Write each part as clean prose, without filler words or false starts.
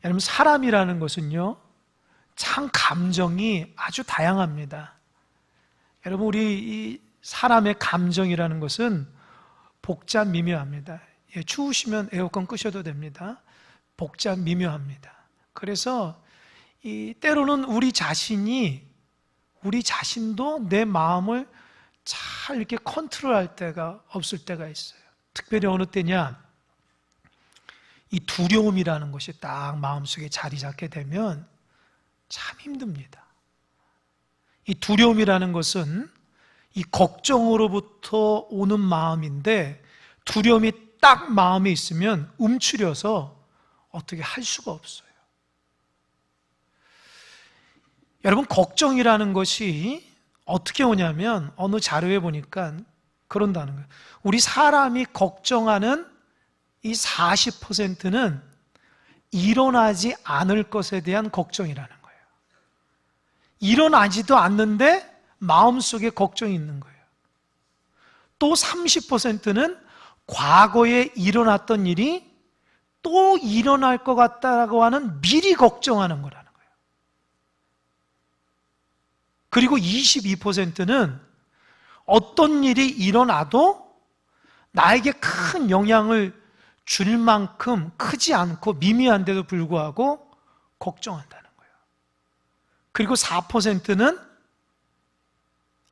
여러분, 사람이라는 것은요, 참 감정이 아주 다양합니다. 여러분, 우리 이 사람의 감정이라는 것은 복잡 미묘합니다. 예, 추우시면 에어컨 끄셔도 됩니다. 복잡 미묘합니다. 그래서 때로는 우리 자신도 내 마음을 잘 이렇게 컨트롤할 때가 없을 때가 있어요. 특별히 어느 때냐, 이 두려움이라는 것이 딱 마음속에 자리 잡게 되면 참 힘듭니다. 이 두려움이라는 것은 이 걱정으로부터 오는 마음인데, 두려움이 딱 마음에 있으면 움츠려서 어떻게 할 수가 없어요. 여러분, 걱정이라는 것이 어떻게 오냐면, 어느 자료에 보니까 그런다는 거예요. 우리 사람이 걱정하는 이 40%는 일어나지 않을 것에 대한 걱정이라는 거예요. 일어나지도 않는데 마음속에 걱정이 있는 거예요. 또 30%는 과거에 일어났던 일이 또 일어날 것 같다라고 하는 미리 걱정하는 거라는 거예요. 그리고 22%는 어떤 일이 일어나도 나에게 큰 영향을 줄 만큼 크지 않고 미미한데도 불구하고 걱정한다는 거예요. 그리고 4%는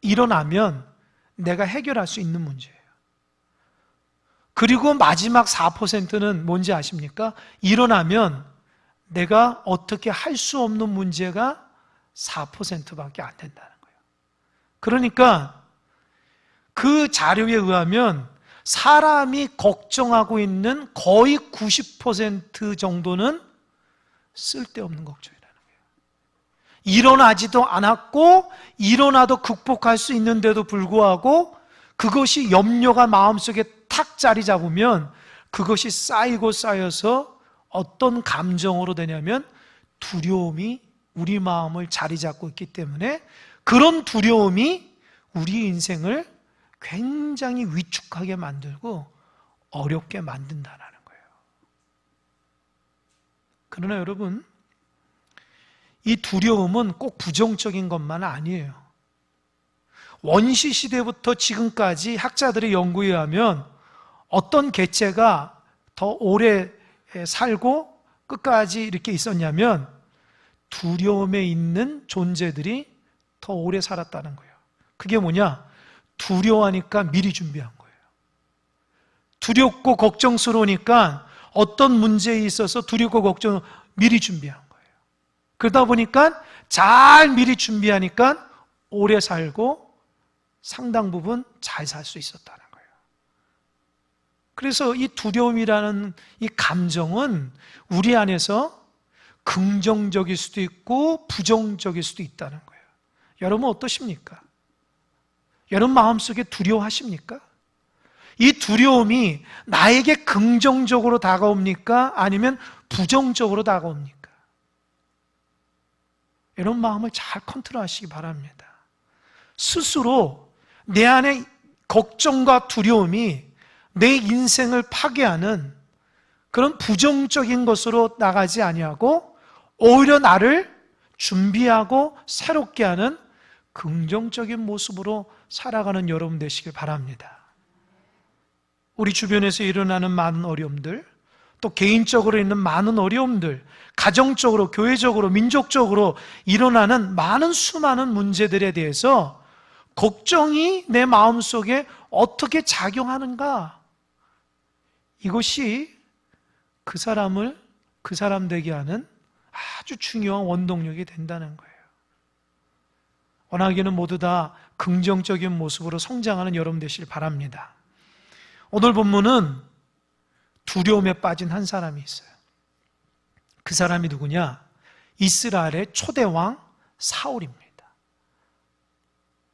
일어나면 내가 해결할 수 있는 문제예요. 그리고 마지막 4%는 뭔지 아십니까? 일어나면 내가 어떻게 할 수 없는 문제가 4%밖에 안 된다는 거예요. 그러니까 그 자료에 의하면 사람이 걱정하고 있는 거의 90% 정도는 쓸데없는 걱정이라는 거예요. 일어나지도 않았고 일어나도 극복할 수 있는데도 불구하고 그것이 염려가 마음속에 탁 자리 잡으면 그것이 쌓이고 쌓여서 어떤 감정으로 되냐면 두려움이 우리 마음을 자리 잡고 있기 때문에 그런 두려움이 우리 인생을 굉장히 위축하게 만들고 어렵게 만든다는 거예요. 그러나 여러분, 이 두려움은 꼭 부정적인 것만 아니에요. 원시 시대부터 지금까지 학자들의 연구에 의하면 어떤 개체가 더 오래 살고 끝까지 이렇게 있었냐면 두려움에 있는 존재들이 더 오래 살았다는 거예요. 그게 뭐냐? 두려워하니까 미리 준비한 거예요. 두렵고 걱정스러우니까 어떤 문제에 있어서 두렵고 걱정 미리 준비한 거예요. 그러다 보니까 잘 미리 준비하니까 오래 살고 상당 부분 잘 살 수 있었다는 거예요. 그래서 이 두려움이라는 이 감정은 우리 안에서 긍정적일 수도 있고 부정적일 수도 있다는 거예요. 여러분 어떠십니까? 여러분 마음속에 두려워하십니까? 이 두려움이 나에게 긍정적으로 다가옵니까? 아니면 부정적으로 다가옵니까? 여러분 마음을 잘 컨트롤하시기 바랍니다. 스스로 내 안에 걱정과 두려움이 내 인생을 파괴하는 그런 부정적인 것으로 나가지 아니하고 오히려 나를 준비하고 새롭게 하는 긍정적인 모습으로 살아가는 여러분 되시길 바랍니다. 우리 주변에서 일어나는 많은 어려움들, 또 개인적으로 있는 많은 어려움들, 가정적으로, 교회적으로, 민족적으로 일어나는 많은 수많은 문제들에 대해서 걱정이 내 마음속에 어떻게 작용하는가? 이것이 그 사람을 그 사람 되게 하는 아주 중요한 원동력이 된다는 거예요. 원하기는 모두 다 긍정적인 모습으로 성장하는 여러분 되시길 바랍니다. 오늘 본문은 두려움에 빠진 한 사람이 있어요. 그 사람이 누구냐? 이스라엘의 초대왕 사울입니다.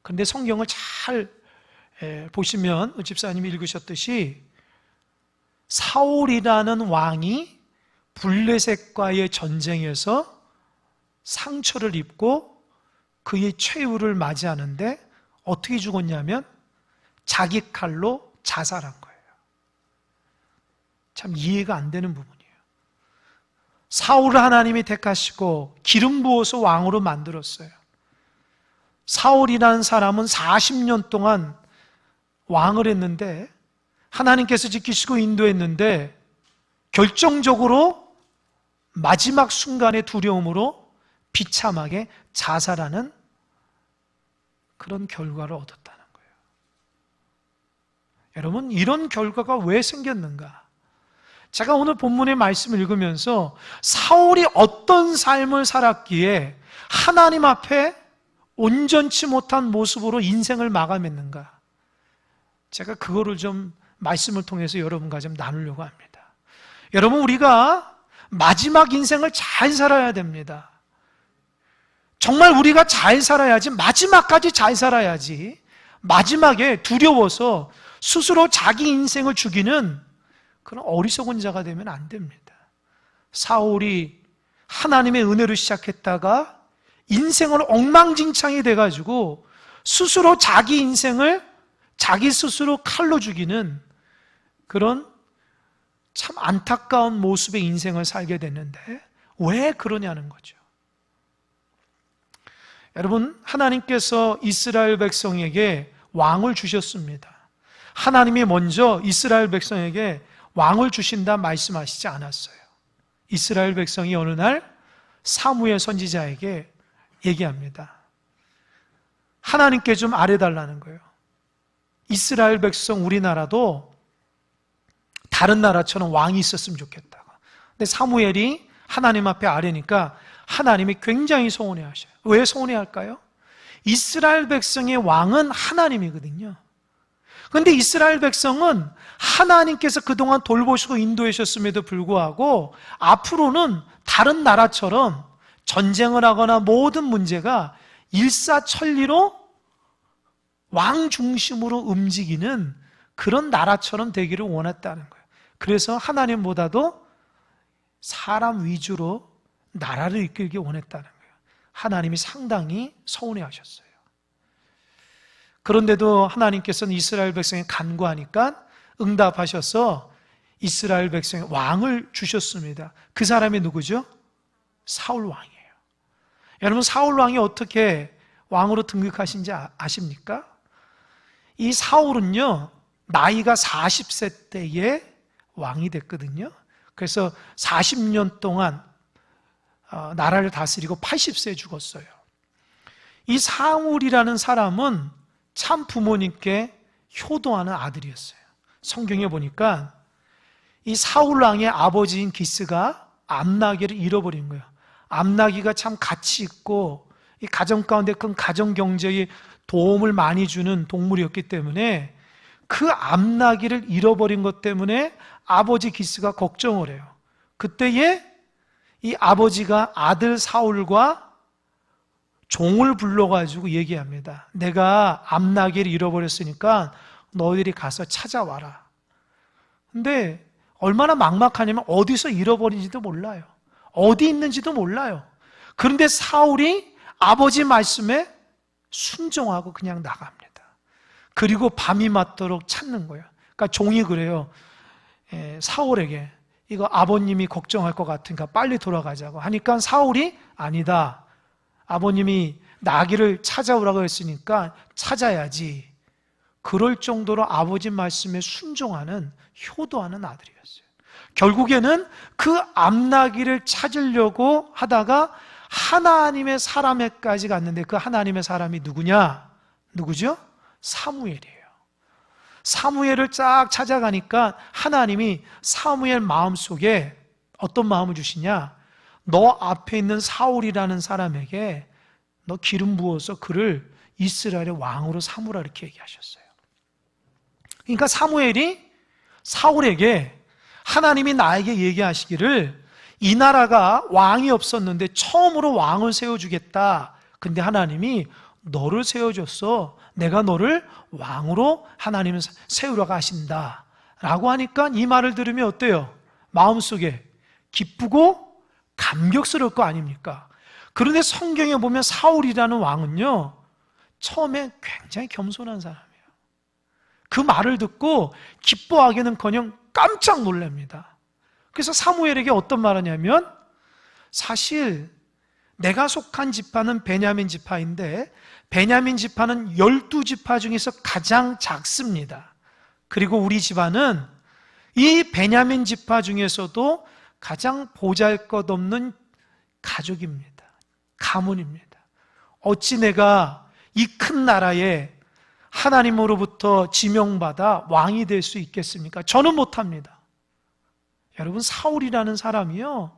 그런데 성경을 잘 보시면 집사님이 읽으셨듯이 사울이라는 왕이 블레셋과의 전쟁에서 상처를 입고 그의 최후를 맞이하는데 어떻게 죽었냐면 자기 칼로 자살한 거예요. 참 이해가 안 되는 부분이에요. 사울을 하나님이 택하시고 기름 부어서 왕으로 만들었어요. 사울이라는 사람은 40년 동안 왕을 했는데, 하나님께서 지키시고 인도했는데 결정적으로 마지막 순간의 두려움으로 비참하게 자살하는 그런 결과를 얻었다는 거예요. 여러분, 이런 결과가 왜 생겼는가? 제가 오늘 본문의 말씀을 읽으면서 사울이 어떤 삶을 살았기에 하나님 앞에 온전치 못한 모습으로 인생을 마감했는가? 제가 그거를 좀 말씀을 통해서 여러분과 좀 나누려고 합니다. 여러분, 우리가 마지막 인생을 잘 살아야 됩니다. 정말 우리가 잘 살아야지, 마지막까지 잘 살아야지, 마지막에 두려워서 스스로 자기 인생을 죽이는 그런 어리석은 자가 되면 안 됩니다. 사울이 하나님의 은혜로 시작했다가 인생을 엉망진창이 돼가지고 스스로 자기 인생을 자기 스스로 칼로 죽이는 그런 참 안타까운 모습의 인생을 살게 됐는데 왜 그러냐는 거죠. 여러분, 하나님께서 이스라엘 백성에게 왕을 주셨습니다. 하나님이 먼저 이스라엘 백성에게 왕을 주신다 말씀하시지 않았어요. 이스라엘 백성이 어느 날 사무엘 선지자에게 얘기합니다. 하나님께 좀 아뢰달라는 거예요. 이스라엘 백성 우리나라도 다른 나라처럼 왕이 있었으면 좋겠다고. 근데 사무엘이 하나님 앞에 아뢰니까 하나님이 굉장히 서운해하셔요. 왜 서운해할까요? 이스라엘 백성의 왕은 하나님이거든요. 그런데 이스라엘 백성은 하나님께서 그동안 돌보시고 인도하셨음에도 불구하고 앞으로는 다른 나라처럼 전쟁을 하거나 모든 문제가 일사천리로 왕 중심으로 움직이는 그런 나라처럼 되기를 원했다는 거예요. 그래서 하나님보다도 사람 위주로 나라를 이끌기 원했다는 거예요. 하나님이 상당히 서운해하셨어요. 그런데도 하나님께서는 이스라엘 백성에 간구하니까 응답하셔서 이스라엘 백성에 왕을 주셨습니다. 그 사람이 누구죠? 사울 왕이에요. 여러분, 사울 왕이 어떻게 왕으로 등극하신지 아십니까? 이 사울은요, 나이가 40세 때에 왕이 됐거든요. 그래서 40년 동안 나라를 다스리고 80세에 죽었어요. 이 사울이라는 사람은 참 부모님께 효도하는 아들이었어요. 성경에 보니까 이 사울 왕의 아버지인 기스가 암나귀를 잃어버린 거예요. 암나귀가 참 가치 있고 이 가정 가운데 큰 가정 경제에 도움을 많이 주는 동물이었기 때문에 그 암나귀를 잃어버린 것 때문에 아버지 기스가 걱정을 해요. 그때에 이 아버지가 아들 사울과 종을 불러가지고 얘기합니다. 내가 암나귀를 잃어버렸으니까 너희들이 가서 찾아와라. 근데 얼마나 막막하냐면 어디서 잃어버린지도 몰라요. 어디 있는지도 몰라요. 그런데 사울이 아버지 말씀에 순종하고 그냥 나갑니다. 그리고 밤이 맞도록 찾는 거예요. 그러니까 종이 그래요. 사울에게 이거 아버님이 걱정할 것 같으니까 빨리 돌아가자고 하니까 사울이 아니다. 아버님이 나귀를 찾아오라고 했으니까 찾아야지. 그럴 정도로 아버지 말씀에 순종하는 효도하는 아들이었어요. 결국에는 그 암나귀를 찾으려고 하다가 하나님의 사람에까지 갔는데 그 하나님의 사람이 누구냐? 누구죠? 사무엘이에요. 사무엘을 쫙 찾아가니까 하나님이 사무엘 마음속에 어떤 마음을 주시냐? 너 앞에 있는 사울이라는 사람에게 너 기름 부어서 그를 이스라엘의 왕으로 삼으라 이렇게 얘기하셨어요. 그러니까 사무엘이 사울에게 하나님이 나에게 얘기하시기를 이 나라가 왕이 없었는데 처음으로 왕을 세워주겠다. 근데 하나님이 너를 세워줬어. 내가 너를 왕으로 하나님은 세우라고 하신다. 라고 하니까 이 말을 들으면 어때요? 마음속에 기쁘고 감격스러울 거 아닙니까? 그런데 성경에 보면 사울이라는 왕은요, 처음에 굉장히 겸손한 사람이에요. 그 말을 듣고 기뻐하기는커녕 깜짝 놀랍니다. 그래서 사무엘에게 어떤 말 하냐면 사실 내가 속한 지파는 베냐민 지파인데 베냐민 지파는 12지파 중에서 가장 작습니다. 그리고 우리 집안은 이 베냐민 지파 중에서도 가장 보잘것없는 가족입니다. 가문입니다. 어찌 내가 이 큰 나라에 하나님으로부터 지명받아 왕이 될 수 있겠습니까? 저는 못합니다. 여러분, 사울이라는 사람이요,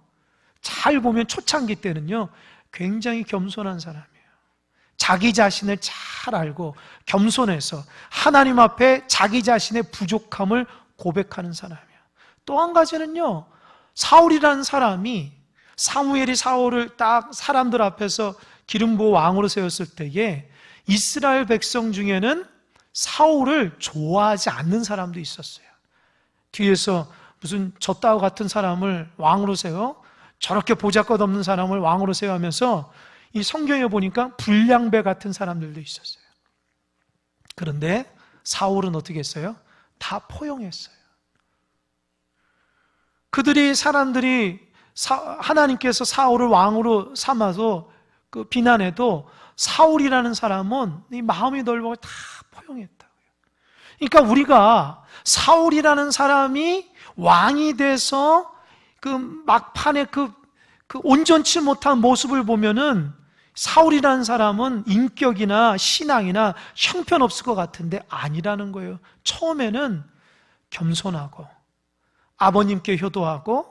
잘 보면 초창기 때는요 굉장히 겸손한 사람이에요. 자기 자신을 잘 알고 겸손해서 하나님 앞에 자기 자신의 부족함을 고백하는 사람이에요. 또 한 가지는요, 사울이라는 사람이 사무엘이 사울을 딱 사람들 앞에서 기름 부어 왕으로 세웠을 때에 이스라엘 백성 중에는 사울을 좋아하지 않는 사람도 있었어요. 뒤에서 무슨 저 따위 같은 사람을 왕으로 세워, 저렇게 보잘것없는 사람을 왕으로 세워 하면서 이 성경에 보니까 불량배 같은 사람들도 있었어요. 그런데 사울은 어떻게 했어요? 다 포용했어요. 사람들이 하나님께서 사울을 왕으로 삼아서 그 비난해도 사울이라는 사람은 이 마음이 넓어 다 포용했다고요. 그러니까 우리가 사울이라는 사람이 왕이 돼서 그 막판에 그 온전치 못한 모습을 보면은 사울이라는 사람은 인격이나 신앙이나 형편없을 것 같은데 아니라는 거예요. 처음에는 겸손하고 아버님께 효도하고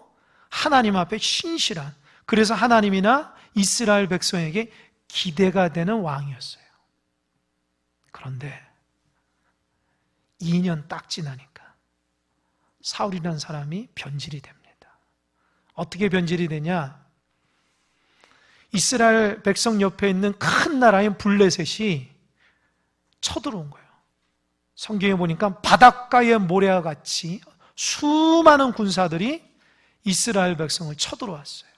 하나님 앞에 신실한, 그래서 하나님이나 이스라엘 백성에게 기대가 되는 왕이었어요. 그런데 2년 딱 지나니까 사울이라는 사람이 변질이 됩니다. 어떻게 변질이 되냐? 이스라엘 백성 옆에 있는 큰 나라인 블레셋이 쳐들어온 거예요. 성경에 보니까 바닷가의 모래와 같이 수많은 군사들이 이스라엘 백성을 쳐들어왔어요.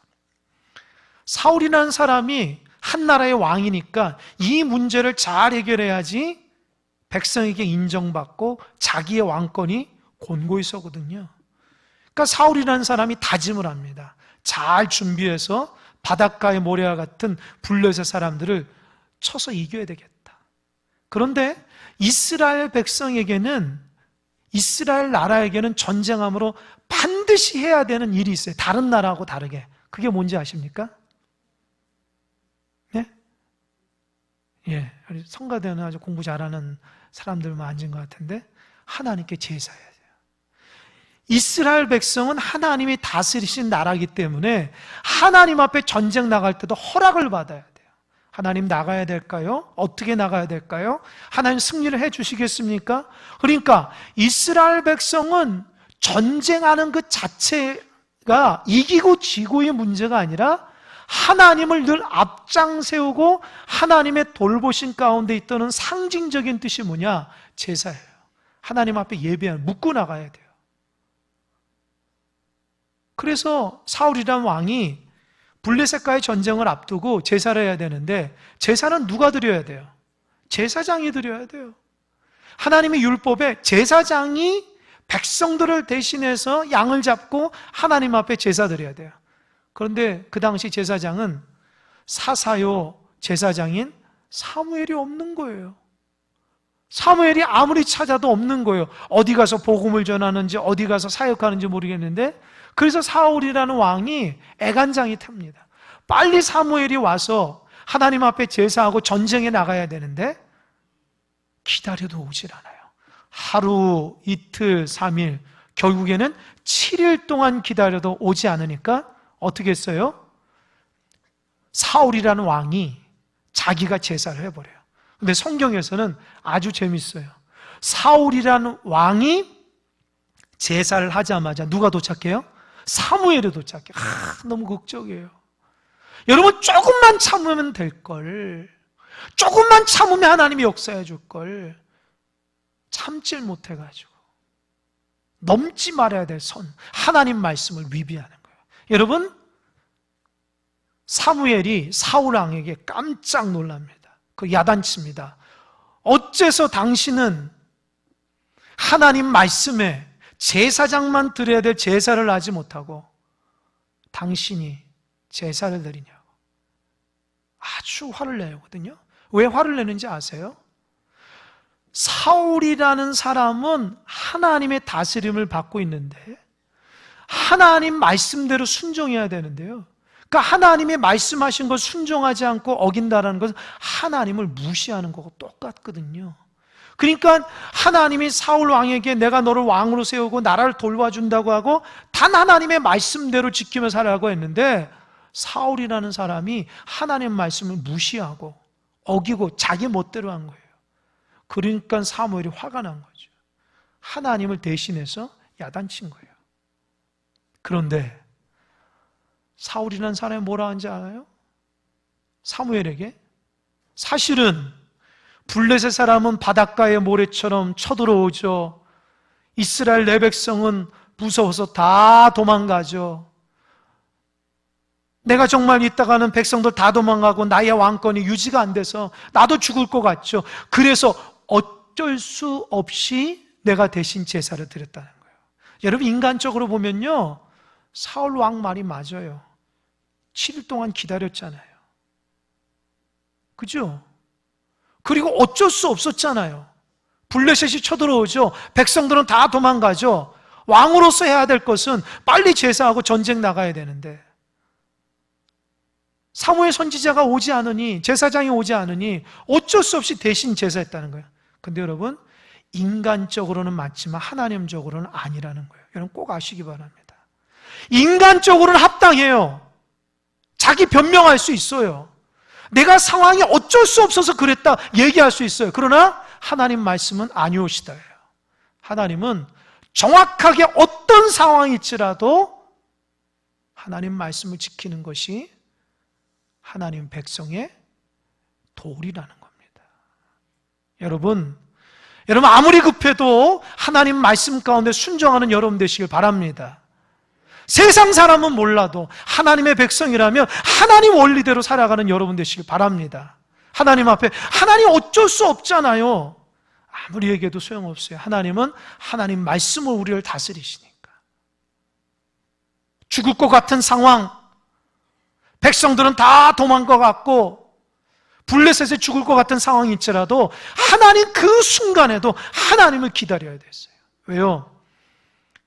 사울이라는 사람이 한 나라의 왕이니까 이 문제를 잘 해결해야지 백성에게 인정받고 자기의 왕권이 곤고히 서거든요. 그러니까 사울이라는 사람이 다짐을 합니다. 잘 준비해서 바닷가의 모래와 같은 블레셋 사람들을 쳐서 이겨야 되겠다. 그런데 이스라엘 백성에게는, 이스라엘 나라에게는 전쟁함으로 반드시 해야 되는 일이 있어요. 다른 나라하고 다르게. 그게 뭔지 아십니까? 네? 예, 성가대는 아주 공부 잘하는 사람들만 앉은 것 같은데, 하나님께 제사해야 돼요. 이스라엘 백성은 하나님이 다스리신 나라이기 때문에 하나님 앞에 전쟁 나갈 때도 허락을 받아야 돼요. 하나님 나가야 될까요? 어떻게 나가야 될까요? 하나님 승리를 해 주시겠습니까? 그러니까 이스라엘 백성은 전쟁하는 그 자체가 이기고 지고의 문제가 아니라 하나님을 늘 앞장 세우고 하나님의 돌보신 가운데 있다는 상징적인 뜻이 뭐냐? 제사예요. 하나님 앞에 예배하는, 묻고 나가야 돼요. 그래서 사울이라는 왕이 블레셋과의 전쟁을 앞두고 제사를 해야 되는데, 제사는 누가 드려야 돼요? 제사장이 드려야 돼요. 하나님의 율법에 제사장이 백성들을 대신해서 양을 잡고 하나님 앞에 제사 드려야 돼요. 그런데 그 당시 제사장은 사사요 제사장인 사무엘이 없는 거예요. 사무엘이 아무리 찾아도 없는 거예요. 어디 가서 복음을 전하는지 어디 가서 사역하는지 모르겠는데, 그래서 사울이라는 왕이 애간장이 탑니다. 빨리 사무엘이 와서 하나님 앞에 제사하고 전쟁에 나가야 되는데 기다려도 오질 않아요. 하루, 이틀, 3일, 결국에는 7일 동안 기다려도 오지 않으니까 어떻게 했어요? 사울이라는 왕이 자기가 제사를 해버려요. 근데 성경에서는 아주 재밌어요. 사울이라는 왕이 제사를 하자마자 누가 도착해요? 사무엘이 도착해요. 너무 극적이에요. 여러분, 조금만 참으면 될걸, 조금만 참으면 하나님이 역사해 줄걸, 참질 못해가지고 넘지 말아야 될 선, 하나님 말씀을 위배하는 거예요. 여러분, 사무엘이 사울 왕에게 깜짝 놀랍니다. 그 야단칩니다. 어째서 당신은 하나님 말씀에 제사장만 드려야 될 제사를 하지 못하고 당신이 제사를 드리냐고 아주 화를 내거든요. 왜 화를 내는지 아세요? 사울이라는 사람은 하나님의 다스림을 받고 있는데 하나님 말씀대로 순종해야 되는데요, 그러니까 하나님의 말씀하신 것 순종하지 않고 어긴다는 것은 하나님을 무시하는 거하고 똑같거든요. 그러니까 하나님이 사울 왕에게 내가 너를 왕으로 세우고 나라를 돌봐준다고 하고 단 하나님의 말씀대로 지키며 살라고 했는데 사울이라는 사람이 하나님의 말씀을 무시하고 어기고 자기 멋대로 한 거예요. 그러니까 사무엘이 화가 난 거죠. 하나님을 대신해서 야단친 거예요. 그런데 사울이라는 사람이 뭐라 하는지 알아요? 사무엘에게 사실은 블레셋 사람은 바닷가의 모래처럼 쳐들어오죠. 이스라엘 내 백성은 무서워서 다 도망가죠. 내가 정말 있다가는 백성들 다 도망가고 나의 왕권이 유지가 안 돼서 나도 죽을 것 같죠. 그래서 어쩔 수 없이 내가 대신 제사를 드렸다는 거예요. 여러분, 인간적으로 보면요, 사울 왕 말이 맞아요. 7일 동안 기다렸잖아요. 그죠? 그리고 어쩔 수 없었잖아요. 블레셋이 쳐들어오죠. 백성들은 다 도망가죠. 왕으로서 해야 될 것은 빨리 제사하고 전쟁 나가야 되는데 사무엘 선지자가 오지 않으니, 제사장이 오지 않으니 어쩔 수 없이 대신 제사했다는 거예요. 근데 여러분, 인간적으로는 맞지만 하나님적으로는 아니라는 거예요. 여러분 꼭 아시기 바랍니다. 인간적으로는 합당해요. 자기 변명할 수 있어요. 내가 상황이 어쩔 수 없어서 그랬다 얘기할 수 있어요. 그러나 하나님 말씀은 아니오시다예요. 하나님은 정확하게 어떤 상황일지라도 하나님 말씀을 지키는 것이 하나님 백성의 도리라는 겁니다. 여러분 아무리 급해도 하나님 말씀 가운데 순종하는 여러분 되시길 바랍니다. 세상 사람은 몰라도 하나님의 백성이라면 하나님 원리대로 살아가는 여러분 되시길 바랍니다. 하나님 앞에 하나님 어쩔 수 없잖아요. 아무리 얘기해도 소용없어요. 하나님은 하나님 말씀으로 우리를 다스리시니까. 죽을 것 같은 상황, 백성들은 다 도망가 갔고 블레셋에 죽을 것 같은 상황일지라도 하나님 그 순간에도 하나님을 기다려야 됐어요. 왜요?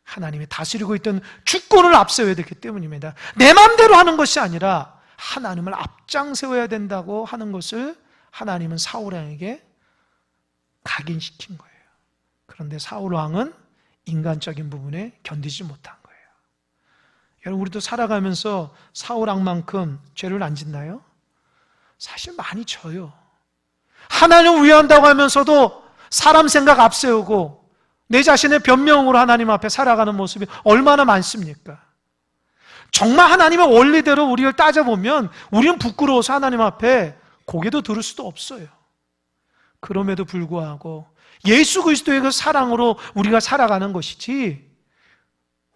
하나님이 다스리고 있던 주권을 앞세워야 되기 때문입니다. 내 마음대로 하는 것이 아니라 하나님을 앞장세워야 된다고 하는 것을 하나님은 사울 왕에게 각인시킨 거예요. 그런데 사울 왕은 인간적인 부분에 견디지 못한 거예요. 여러분, 우리도 살아가면서 사울 왕만큼 죄를 안 짓나요? 사실 많이 져요. 하나님을 위한다고 하면서도 사람 생각 앞세우고 내 자신의 변명으로 하나님 앞에 살아가는 모습이 얼마나 많습니까? 정말 하나님의 원리대로 우리를 따져보면 우리는 부끄러워서 하나님 앞에 고개도 들을 수도 없어요. 그럼에도 불구하고 예수 그리스도의 그 사랑으로 우리가 살아가는 것이지,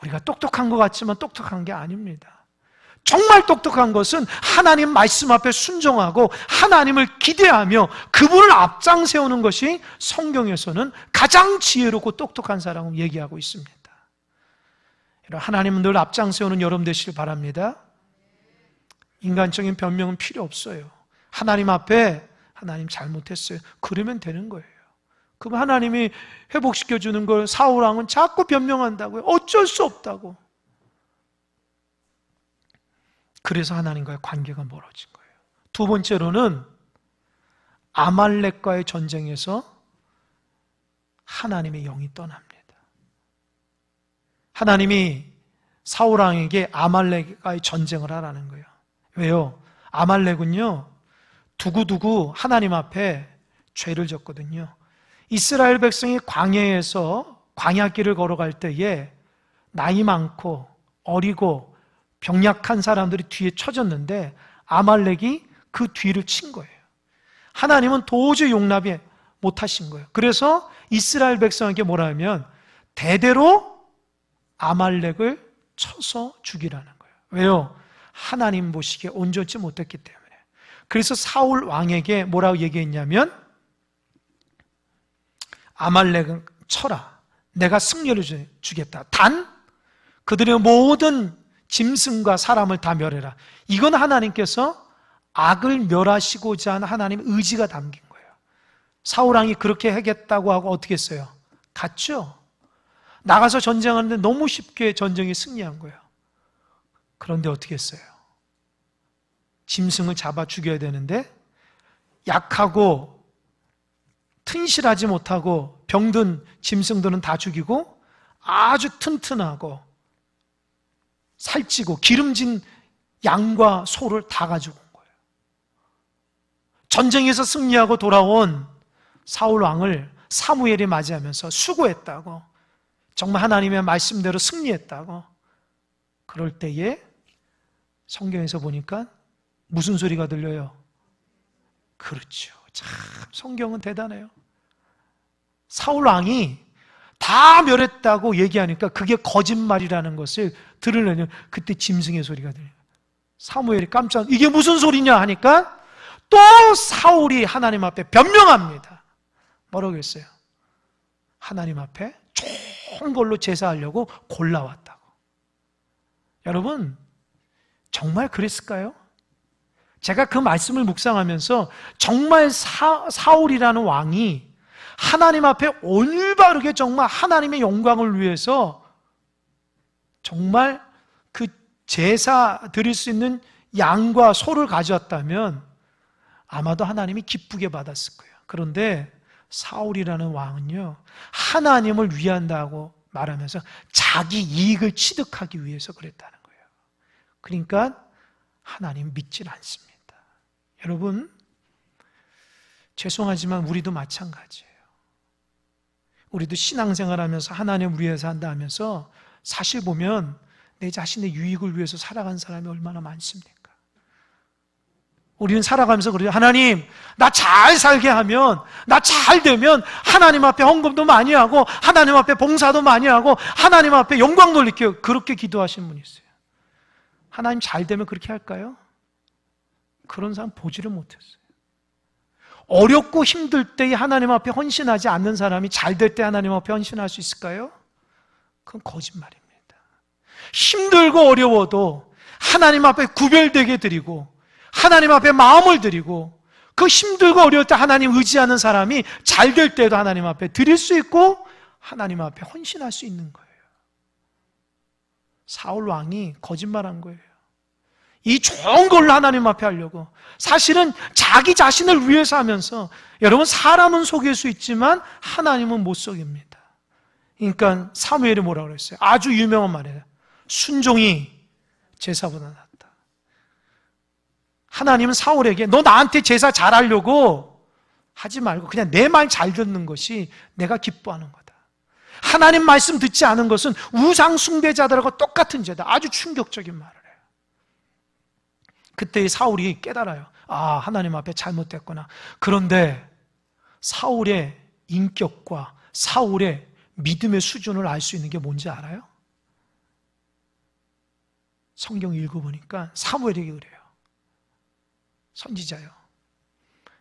우리가 똑똑한 것 같지만 똑똑한 게 아닙니다. 정말 똑똑한 것은 하나님 말씀 앞에 순종하고 하나님을 기대하며 그분을 앞장 세우는 것이 성경에서는 가장 지혜롭고 똑똑한 사람을 얘기하고 있습니다. 하나님은 늘 앞장 세우는 여러분 되시길 바랍니다. 인간적인 변명은 필요 없어요. 하나님 앞에 하나님 잘못했어요, 그러면 되는 거예요. 그럼 하나님이 회복시켜주는 걸 사울 왕은 자꾸 변명한다고요. 어쩔 수 없다고. 그래서 하나님과의 관계가 멀어진 거예요. 두 번째로는 아말렉과의 전쟁에서 하나님의 영이 떠납니다. 하나님이 사울 왕에게 아말렉과의 전쟁을 하라는 거예요. 왜요? 아말렉은요, 두고두고 하나님 앞에 죄를 졌거든요. 이스라엘 백성이 광야에서 광야길을 걸어갈 때에 나이 많고 어리고 병약한 사람들이 뒤에 쳐졌는데 아말렉이 그 뒤를 친 거예요. 하나님은 도저히 용납이 못하신 거예요. 그래서 이스라엘 백성에게 뭐라 하면 대대로 아말렉을 쳐서 죽이라는 거예요. 왜요? 하나님 보시기에 온전치 못했기 때문에. 그래서 사울 왕에게 뭐라고 얘기했냐면 아말렉은 쳐라, 내가 승리를 주겠다. 단 그들의 모든 짐승과 사람을 다 멸해라. 이건 하나님께서 악을 멸하시고자 하는 하나님의 의지가 담긴 거예요. 사울왕이 그렇게 하겠다고 하고 어떻게 했어요? 갔죠. 나가서 전쟁하는데 너무 쉽게 전쟁에 승리한 거예요. 그런데 어떻게 했어요? 짐승을 잡아 죽여야 되는데 약하고 튼실하지 못하고 병든 짐승들은 다 죽이고 아주 튼튼하고 살찌고 기름진 양과 소를 다 가지고 온 거예요. 전쟁에서 승리하고 돌아온 사울 왕을 사무엘이 맞이하면서 수고했다고, 정말 하나님의 말씀대로 승리했다고. 그럴 때에 성경에서 보니까 무슨 소리가 들려요? 그렇죠. 참 성경은 대단해요. 사울 왕이 다 멸했다고 얘기하니까 그게 거짓말이라는 것을 들으려면 그때 짐승의 소리가 들려요. 사무엘이 깜짝 이게 무슨 소리냐 하니까 또 사울이 하나님 앞에 변명합니다. 뭐라고 했어요? 하나님 앞에 좋은 걸로 제사하려고 골라왔다고. 여러분 정말 그랬을까요? 제가 그 말씀을 묵상하면서 정말 사울이라는 왕이 하나님 앞에 올바르게 정말 하나님의 영광을 위해서 정말 그 제사 드릴 수 있는 양과 소를 가져왔다면 아마도 하나님이 기쁘게 받았을 거예요. 그런데 사울이라는 왕은요, 하나님을 위한다고 말하면서 자기 이익을 취득하기 위해서 그랬다는 거예요. 그러니까 하나님 믿질 않습니다. 여러분, 죄송하지만 우리도 마찬가지예요. 우리도 신앙생활하면서 하나님을 위해서 한다 하면서 사실 보면 내 자신의 유익을 위해서 살아간 사람이 얼마나 많습니까? 우리는 살아가면서 그래요. 하나님, 나 잘 살게 하면, 나 잘 되면 하나님 앞에 헌금도 많이 하고 하나님 앞에 봉사도 많이 하고 하나님 앞에 영광 돌릴게요. 그렇게 기도하시는 분이 있어요. 하나님 잘 되면 그렇게 할까요? 그런 사람 보지를 못했어요. 어렵고 힘들 때에 하나님 앞에 헌신하지 않는 사람이 잘 될 때 하나님 앞에 헌신할 수 있을까요? 그건 거짓말입니다. 힘들고 어려워도 하나님 앞에 구별되게 드리고 하나님 앞에 마음을 드리고 그 힘들고 어려울 때 하나님 의지하는 사람이 잘 될 때도 하나님 앞에 드릴 수 있고 하나님 앞에 헌신할 수 있는 거예요. 사울 왕이 거짓말한 거예요. 이 좋은 걸로 하나님 앞에 하려고. 사실은 자기 자신을 위해서 하면서, 여러분 사람은 속일 수 있지만 하나님은 못 속입니다. 그러니까 사무엘이 뭐라고 그랬어요? 아주 유명한 말이에요. 순종이 제사보다 낫다. 하나님은 사울에게 너 나한테 제사 잘하려고 하지 말고 그냥 내 말 잘 듣는 것이 내가 기뻐하는 거다. 하나님 말씀 듣지 않은 것은 우상 숭배자들하고 똑같은 죄다. 아주 충격적인 말을 해요. 그때 사울이 깨달아요. 아, 하나님 앞에 잘못됐구나. 그런데 사울의 인격과 사울의 믿음의 수준을 알 수 있는 게 뭔지 알아요? 성경 읽어보니까 사무엘에게 그래요. 선지자요.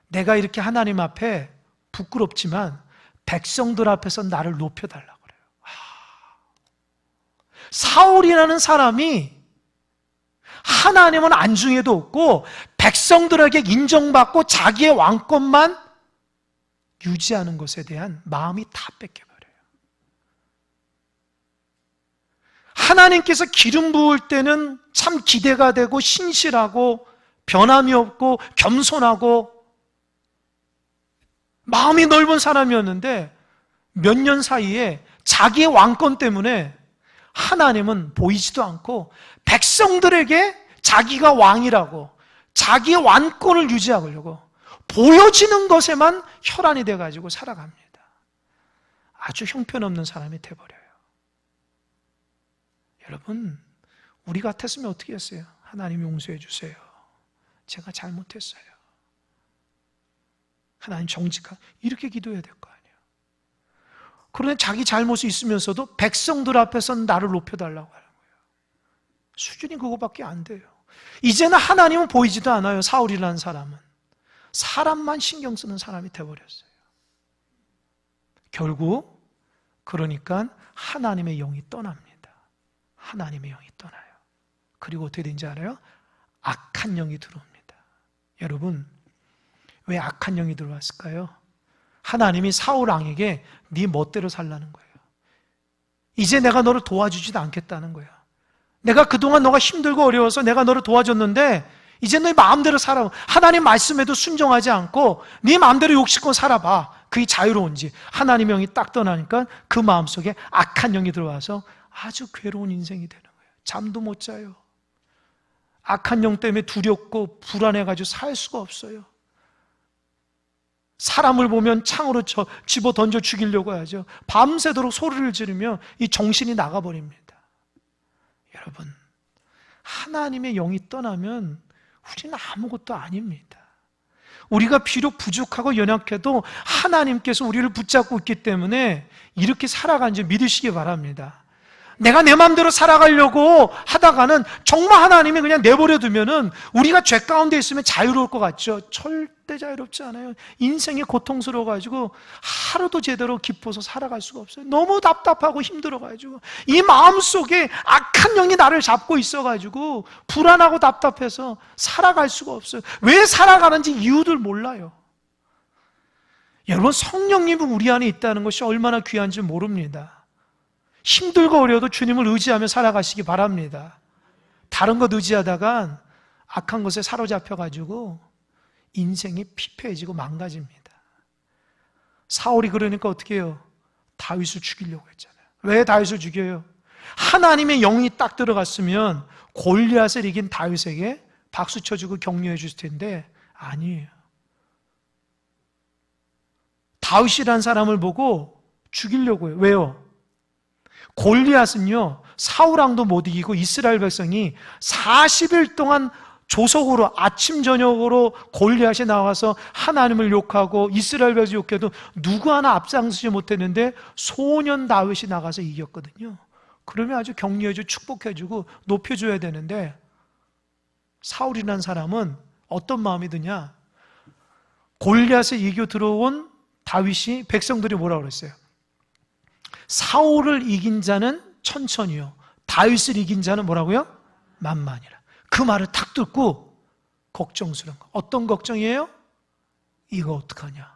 내가 이렇게 하나님 앞에 부끄럽지만 백성들 앞에서 나를 높여달라고 그래요. 사울이라는 사람이 하나님은 안중에도 없고 백성들에게 인정받고 자기의 왕권만 유지하는 것에 대한 마음이 다 뺏겨버려요. 하나님께서 기름 부을 때는 참 기대가 되고 신실하고 변함이 없고 겸손하고 마음이 넓은 사람이었는데 몇 년 사이에 자기의 왕권 때문에 하나님은 보이지도 않고 백성들에게 자기가 왕이라고 자기의 왕권을 유지하려고 보여지는 것에만 혈안이 돼가지고 살아갑니다. 아주 형편없는 사람이 돼버려요. 여러분, 우리 같았으면 어떻게 했어요? 하나님 용서해 주세요. 제가 잘못했어요. 하나님 정직한 이렇게 기도해야 될 거 아니에요. 그런데 자기 잘못이 있으면서도 백성들 앞에서 나를 높여달라고 하는 거예요. 수준이 그거밖에 안 돼요. 이제는 하나님은 보이지도 않아요. 사울이라는 사람은 사람만 신경 쓰는 사람이 돼버렸어요. 결국 그러니까 하나님의 영이 떠납니다. 하나님의 영이 떠나요. 그리고 어떻게 된지 알아요? 악한 영이 들어옵니다. 여러분, 왜 악한 영이 들어왔을까요? 하나님이 사울 왕에게 네 멋대로 살라는 거예요. 이제 내가 너를 도와주지도 않겠다는 거야. 내가 그동안 너가 힘들고 어려워서 내가 너를 도와줬는데 이제 네 마음대로 살아. 하나님 말씀에도 순종하지 않고 네 마음대로 욕심껏 살아봐. 그게 자유로운지. 하나님의 영이 딱 떠나니까 그 마음속에 악한 영이 들어와서 아주 괴로운 인생이 되는 거예요. 잠도 못 자요. 악한 영 때문에 두렵고 불안해가지고 살 수가 없어요. 사람을 보면 창으로 집어 던져 죽이려고 하죠. 밤새도록 소리를 지르며 이 정신이 나가버립니다. 여러분, 하나님의 영이 떠나면 우리는 아무것도 아닙니다. 우리가 비록 부족하고 연약해도 하나님께서 우리를 붙잡고 있기 때문에 이렇게 살아가는지 믿으시기 바랍니다. 내가 내 마음대로 살아가려고 하다가는 정말 하나님이 그냥 내버려 두면은 우리가 죄 가운데 있으면 자유로울 것 같죠? 절대 자유롭지 않아요. 인생이 고통스러워가지고 하루도 제대로 기뻐서 살아갈 수가 없어요. 너무 답답하고 힘들어가지고 이 마음속에 악한 영이 나를 잡고 있어가지고 불안하고 답답해서 살아갈 수가 없어요. 왜 살아가는지 이유를 몰라요. 여러분, 성령님은 우리 안에 있다는 것이 얼마나 귀한지 모릅니다. 힘들고 어려워도 주님을 의지하며 살아가시기 바랍니다. 다른 것 의지하다간 악한 것에 사로잡혀가지고 인생이 피폐해지고 망가집니다. 사울이 그러니까 어떻게 해요? 다윗을 죽이려고 했잖아요. 왜 다윗을 죽여요? 하나님의 영이 딱 들어갔으면 골리앗을 이긴 다윗에게 박수 쳐주고 격려해 줄 텐데 아니에요. 다윗이란 사람을 보고 죽이려고 해요. 왜요? 골리앗은요, 사울왕도 못 이기고 이스라엘 백성이 40일 동안 조석으로 아침 저녁으로 골리앗이 나와서 하나님을 욕하고 이스라엘 백성 욕해도 누구 하나 앞장서지 못했는데 소년 다윗이 나가서 이겼거든요. 그러면 아주 격려해주고 축복해주고 높여줘야 되는데 사울이라는 사람은 어떤 마음이 드냐? 골리앗을 이겨 들어온 다윗이 백성들이 뭐라고 그랬어요? 사울을 이긴 자는 천천히요, 다윗을 이긴 자는 뭐라고요? 만만이라. 그 말을 탁 듣고 걱정스러운 거. 어떤 걱정이에요? 이거 어떡하냐?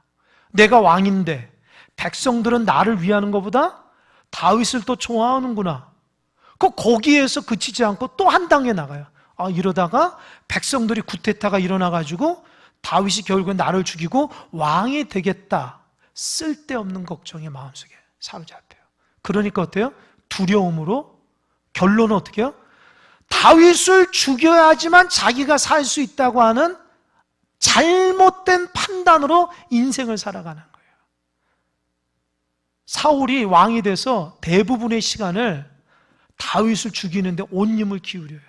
내가 왕인데 백성들은 나를 위하는 것보다 다윗을 또 좋아하는구나. 거기에서 그치지 않고 또 한 단계 나가요. 이러다가 백성들이 구테타가 일어나가지고 다윗이 결국엔 나를 죽이고 왕이 되겠다. 쓸데없는 걱정이 마음속에 사로잡혀요. 그러니까 어때요? 두려움으로 결론은 어떻게 해요? 다윗을 죽여야지만 자기가 살 수 있다고 하는 잘못된 판단으로 인생을 살아가는 거예요. 사울이 왕이 돼서 대부분의 시간을 다윗을 죽이는데 온 힘을 기울여요.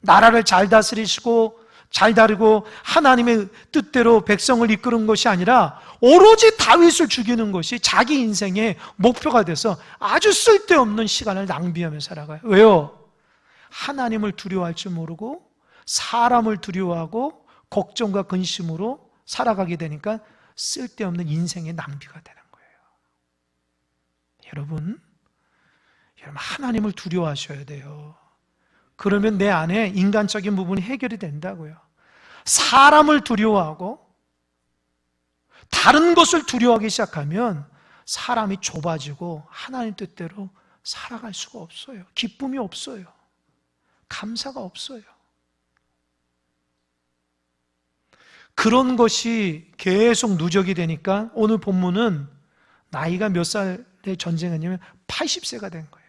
나라를 잘 다스리시고 잘 다루고 하나님의 뜻대로 백성을 이끄는 것이 아니라 오로지 다윗을 죽이는 것이 자기 인생의 목표가 돼서 아주 쓸데없는 시간을 낭비하며 살아가요. 왜요? 하나님을 두려워할 줄 모르고 사람을 두려워하고 걱정과 근심으로 살아가게 되니까 쓸데없는 인생의 낭비가 되는 거예요. 여러분 하나님을 두려워하셔야 돼요. 그러면 내 안에 인간적인 부분이 해결이 된다고요. 사람을 두려워하고 다른 것을 두려워하기 시작하면 사람이 좁아지고 하나님 뜻대로 살아갈 수가 없어요. 기쁨이 없어요. 감사가 없어요. 그런 것이 계속 누적이 되니까 오늘 본문은 나이가 몇 살에 전쟁했냐면 80세가 된 거예요.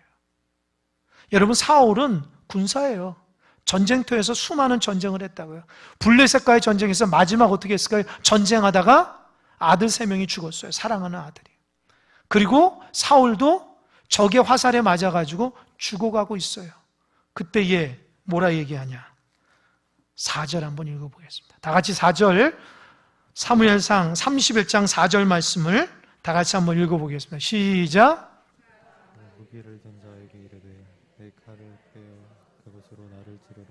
여러분, 사울은 군사예요. 전쟁터에서 수많은 전쟁을 했다고요. 블레셋과의 전쟁에서 마지막 어떻게 했을까요? 전쟁하다가 아들 3명이 죽었어요. 사랑하는 아들이. 그리고 사울도 적의 화살에 맞아가지고 죽어가고 있어요. 그때 얘 뭐라 얘기하냐? 4절 한번 읽어보겠습니다. 다 같이 4절, 사무엘상 31장 4절 말씀을 다 같이 한번 읽어보겠습니다. 시작. 무기를 든 자에게 이르되 내 칼을 빼어 그것으로 나를 찌르라.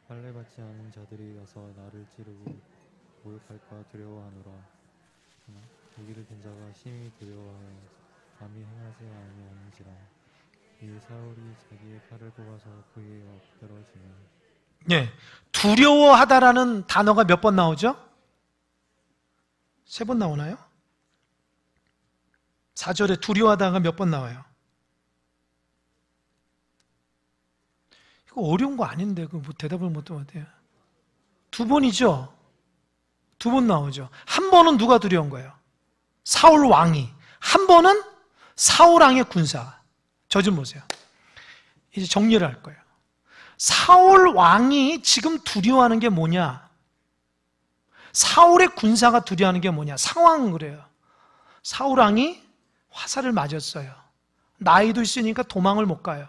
할례 받지 않은 자들이 가서 나를 찌르고 모욕할까 두려워하노라. 무기를 든 자가 심히 두려워하여 감히 행하지 아니하는지라. 이 사울이 자기의 칼을 뽑아서 그에게 엎드러지며 예, 두려워하다라는 단어가 몇 번 나오죠? 3번 나오나요? 4절에 두려워하다가 몇 번 나와요? 이거 어려운 거 아닌데 그 뭐 대답을 못하면 어때요? 2번이죠? 2번 나오죠. 한 번은 누가 두려운 거예요? 사울 왕이. 한 번은 사울 왕의 군사. 저 좀 보세요. 이제 정리를 할 거예요. 사울 왕이 지금 두려워하는 게 뭐냐? 사울의 군사가 두려워하는 게 뭐냐? 상황은 그래요. 사울 왕이 화살을 맞았어요. 나이도 있으니까 도망을 못 가요.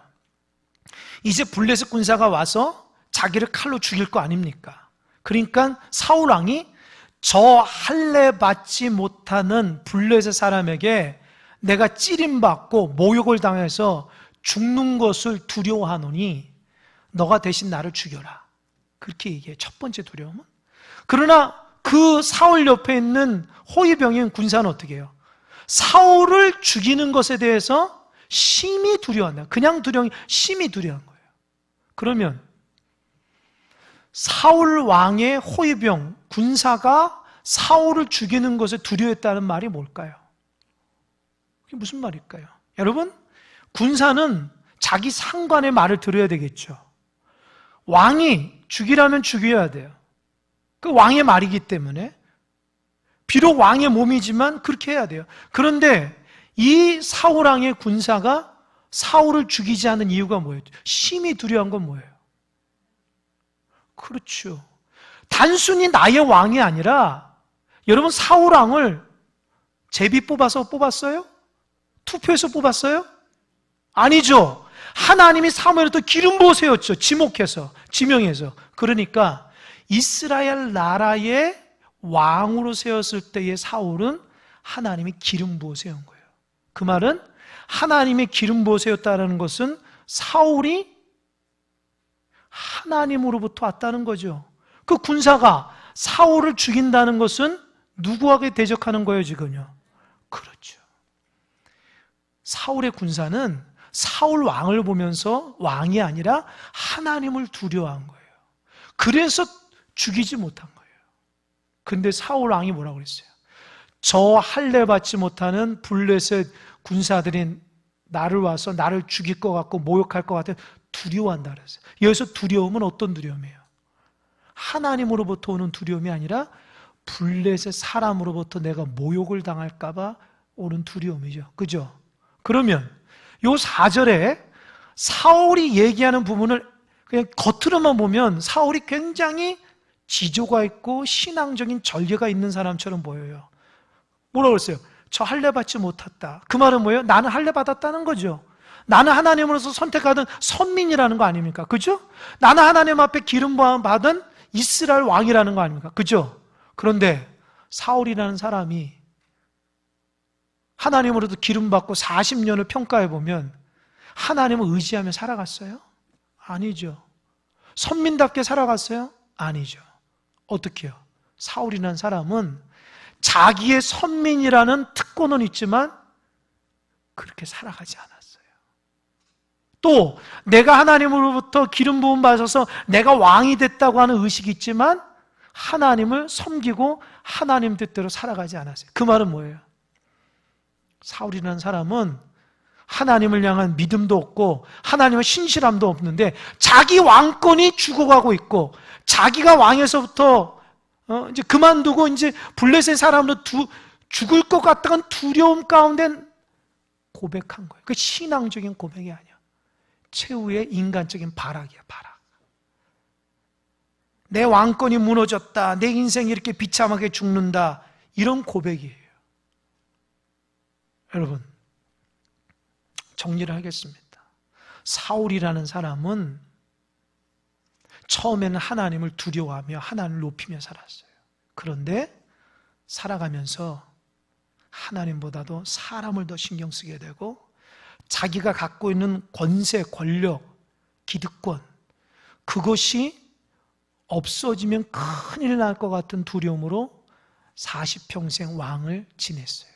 이제 블레셋 군사가 와서 자기를 칼로 죽일 거 아닙니까? 그러니까 사울 왕이 저 할례 받지 못하는 블레셋 사람에게 내가 찌림받고 모욕을 당해서 죽는 것을 두려워하노니 너가 대신 나를 죽여라. 그렇게 얘기해. 첫 번째 두려움은. 그러나 그 사울 옆에 있는 호위병인 군사는 어떻게 해요? 사울을 죽이는 것에 대해서 심히 두려워한다. 그냥 두려움이 심히 두려워한 거예요. 그러면 사울 왕의 호위병 군사가 사울을 죽이는 것에 두려워했다는 말이 뭘까요? 그게 무슨 말일까요? 여러분, 군사는 자기 상관의 말을 들어야 되겠죠. 왕이 죽이라면 죽여야 돼요. 그 왕의 말이기 때문에 비록 왕의 몸이지만 그렇게 해야 돼요. 그런데 이 사울 왕의 군사가 사울을 죽이지 않는 이유가 뭐예요? 심히 두려운 건 뭐예요? 그렇죠. 단순히 나의 왕이 아니라 여러분 사울 왕을 제비 뽑아서 뽑았어요? 투표해서 뽑았어요? 아니죠. 하나님이 사무엘을 또 기름 부어 세웠죠. 지목해서, 지명해서. 그러니까 이스라엘 나라의 왕으로 세웠을 때의 사울은 하나님이 기름 부어 세운 거예요. 그 말은 하나님의 기름 부어 세웠다는 것은 사울이 하나님으로부터 왔다는 거죠. 그 군사가 사울을 죽인다는 것은 누구에게 대적하는 거예요, 지금요? 그렇죠. 사울의 군사는 사울 왕을 보면서 왕이 아니라 하나님을 두려워한 거예요. 그래서 죽이지 못한 거예요. 근데 사울 왕이 뭐라고 그랬어요? 저 할례 받지 못하는 블레셋 군사들이 나를 와서 나를 죽일 것 같고 모욕할 것 같아 두려워한다 그랬어요. 여기서 두려움은 어떤 두려움이에요? 하나님으로부터 오는 두려움이 아니라 블레셋 사람으로부터 내가 모욕을 당할까 봐 오는 두려움이죠. 그죠? 그러면 요 4절에 사울이 얘기하는 부분을 그냥 겉으로만 보면 사울이 굉장히 지조가 있고 신앙적인 전례가 있는 사람처럼 보여요. 뭐라고 그랬어요? 저 할례 받지 못했다. 그 말은 뭐예요? 나는 할례 받았다는 거죠. 나는 하나님으로서 선택받은 선민이라는 거 아닙니까? 그죠? 나는 하나님 앞에 기름 부음 받은 이스라엘 왕이라는 거 아닙니까? 그죠? 그런데 사울이라는 사람이 하나님으로도 기름 받고 40년을 평가해 보면 하나님을 의지하며 살아갔어요? 아니죠. 선민답게 살아갔어요? 아니죠. 어떻게요? 사울이라는 사람은 자기의 선민이라는 특권은 있지만 그렇게 살아가지 않았어요. 또 내가 하나님으로부터 기름 부음 받아서 내가 왕이 됐다고 하는 의식이 있지만 하나님을 섬기고 하나님 뜻대로 살아가지 않았어요. 그 말은 뭐예요? 사울이라는 사람은 하나님을 향한 믿음도 없고 하나님의 신실함도 없는데 자기 왕권이 죽어가고 있고 자기가 왕에서부터 이제 그만두고 이제 블레셋 사람으로 죽을 것 같다는 두려움 가운데 고백한 거예요. 그 신앙적인 고백이 아니야. 최후의 인간적인 발악이야, 발악. 내 왕권이 무너졌다. 내 인생이 이렇게 비참하게 죽는다. 이런 고백이에요. 여러분, 정리를 하겠습니다. 사울이라는 사람은 처음에는 하나님을 두려워하며 하나님을 높이며 살았어요. 그런데 살아가면서 하나님보다도 사람을 더 신경 쓰게 되고 자기가 갖고 있는 권세, 권력, 기득권 그것이 없어지면 큰일 날 것 같은 두려움으로 40평생 왕을 지냈어요.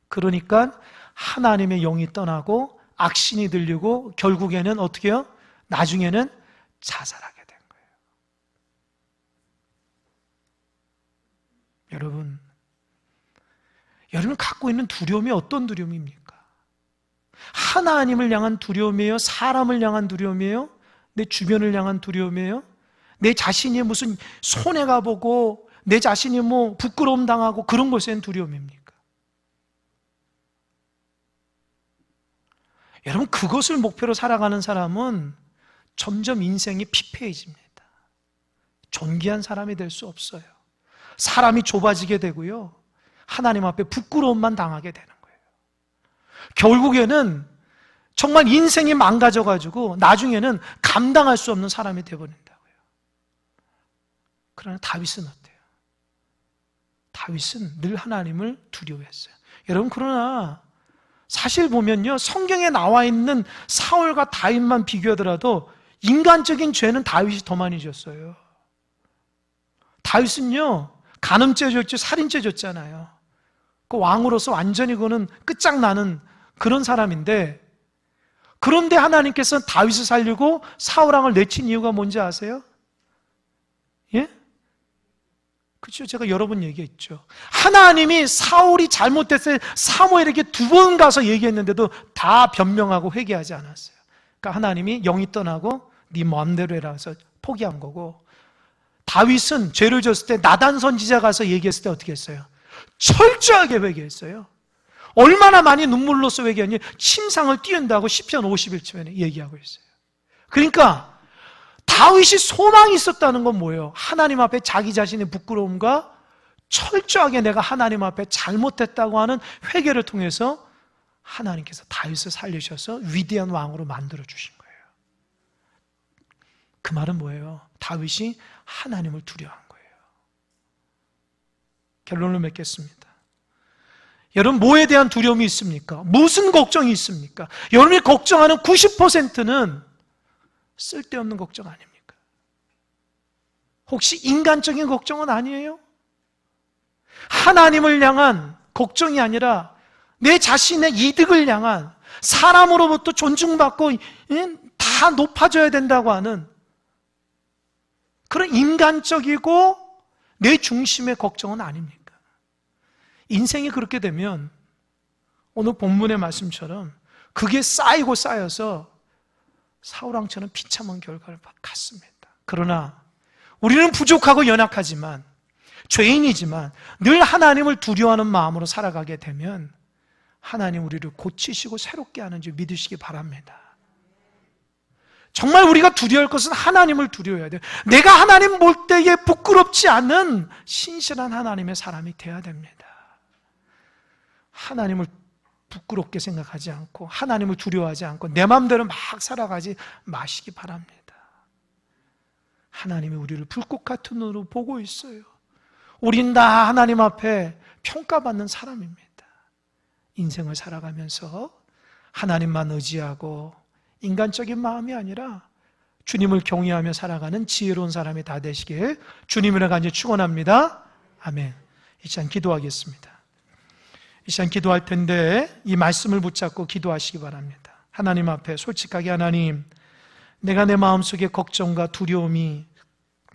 그러니까 하나님의 영이 떠나고 악신이 들리고 결국에는 어떻게 해요? 나중에는 자살하게 된 거예요. 여러분 갖고 있는 두려움이 어떤 두려움입니까? 하나님을 향한 두려움이에요? 사람을 향한 두려움이에요? 내 주변을 향한 두려움이에요? 내 자신이 무슨 손해가 보고 내 자신이 뭐 부끄러움 당하고 그런 것에 대한 두려움입니까? 여러분, 그것을 목표로 살아가는 사람은 점점 인생이 피폐해집니다. 존귀한 사람이 될 수 없어요. 사람이 좁아지게 되고요, 하나님 앞에 부끄러움만 당하게 되는 거예요. 결국에는 정말 인생이 망가져가지고 나중에는 감당할 수 없는 사람이 되어버린다고요. 그러나 다윗은 어때요? 다윗은 늘 하나님을 두려워했어요. 여러분, 그러나 사실 보면요, 성경에 나와 있는 사울과 다윗만 비교하더라도 인간적인 죄는 다윗이 더 많이 졌어요. 다윗은요, 간음죄 졌죠, 살인죄 졌잖아요. 그 왕으로서 완전히 그거는 끝장나는 그런 사람인데, 그런데 하나님께서 다윗을 살리고 사울왕을 내친 이유가 뭔지 아세요? 예? 그렇죠. 제가 여러 번 얘기했죠. 하나님이 사울이 잘못됐을 때 사무엘에게 2번 가서 얘기했는데도 다 변명하고 회개하지 않았어요. 그러니까 하나님이 영이 떠나고 네 마음대로 해라 해서 포기한 거고, 다윗은 죄를 졌을 때 나단 선지자 가서 얘기했을 때 어떻게 했어요? 철저하게 회개했어요. 얼마나 많이 눈물로써 회개했니? 침상을 띄운다고 시편 51편에 얘기하고 있어요. 그러니까 다윗이 소망이 있었다는 건 뭐예요? 하나님 앞에 자기 자신의 부끄러움과 철저하게 내가 하나님 앞에 잘못했다고 하는 회개를 통해서 하나님께서 다윗을 살리셔서 위대한 왕으로 만들어 주신 거예요. 그 말은 뭐예요? 다윗이 하나님을 두려워한 거예요. 결론을 맺겠습니다. 여러분, 뭐에 대한 두려움이 있습니까? 무슨 걱정이 있습니까? 여러분이 걱정하는 90%는 쓸데없는 걱정 아닙니까? 혹시 인간적인 걱정은 아니에요? 하나님을 향한 걱정이 아니라 내 자신의 이득을 향한, 사람으로부터 존중받고 다 높아져야 된다고 하는 그런 인간적이고 내 중심의 걱정은 아닙니까? 인생이 그렇게 되면 오늘 본문의 말씀처럼 그게 쌓이고 쌓여서 사울왕처럼 비참한 결과를 갖습니다. 그러나 우리는 부족하고 연약하지만, 죄인이지만 늘 하나님을 두려워하는 마음으로 살아가게 되면 하나님 우리를 고치시고 새롭게 하는 줄 믿으시기 바랍니다. 정말 우리가 두려워할 것은 하나님을 두려워해야 돼요. 내가 하나님 볼 때에 부끄럽지 않은 신실한 하나님의 사람이 되어야 됩니다. 하나님을 부끄럽게 생각하지 않고 하나님을 두려워하지 않고 내 마음대로 막 살아가지 마시기 바랍니다. 하나님이 우리를 불꽃 같은 눈으로 보고 있어요. 우린 다 하나님 앞에 평가받는 사람입니다. 인생을 살아가면서 하나님만 의지하고 인간적인 마음이 아니라 주님을 경외하며 살아가는 지혜로운 사람이 다 되시길 주님으로 간절히 축원합니다. 아멘. 이 시간 기도하겠습니다. 이 시간 기도할 텐데 이 말씀을 붙잡고 기도하시기 바랍니다. 하나님 앞에 솔직하게, 하나님, 내가 내 마음속에 걱정과 두려움이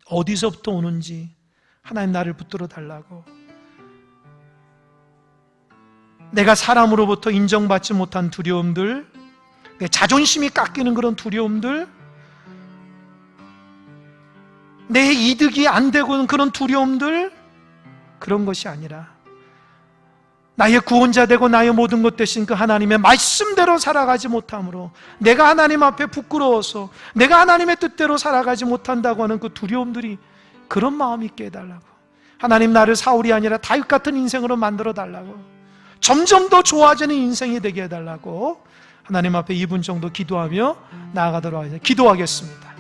어디서부터 오는지 하나님 나를 붙들어 달라고, 내가 사람으로부터 인정받지 못한 두려움들, 내 자존심이 깎이는 그런 두려움들, 내 이득이 안 되고는 그런 두려움들, 그런 것이 아니라 나의 구원자 되고 나의 모든 것 되신 그 하나님의 말씀대로 살아가지 못함으로 내가 하나님 앞에 부끄러워서 내가 하나님의 뜻대로 살아가지 못한다고 하는 그 두려움들이, 그런 마음이 있게 해달라고, 하나님 나를 사울이 아니라 다윗 같은 인생으로 만들어 달라고, 점점 더 좋아지는 인생이 되게 해달라고 하나님 앞에 2분 정도 기도하며 나아가도록 하겠습니다. 기도하겠습니다.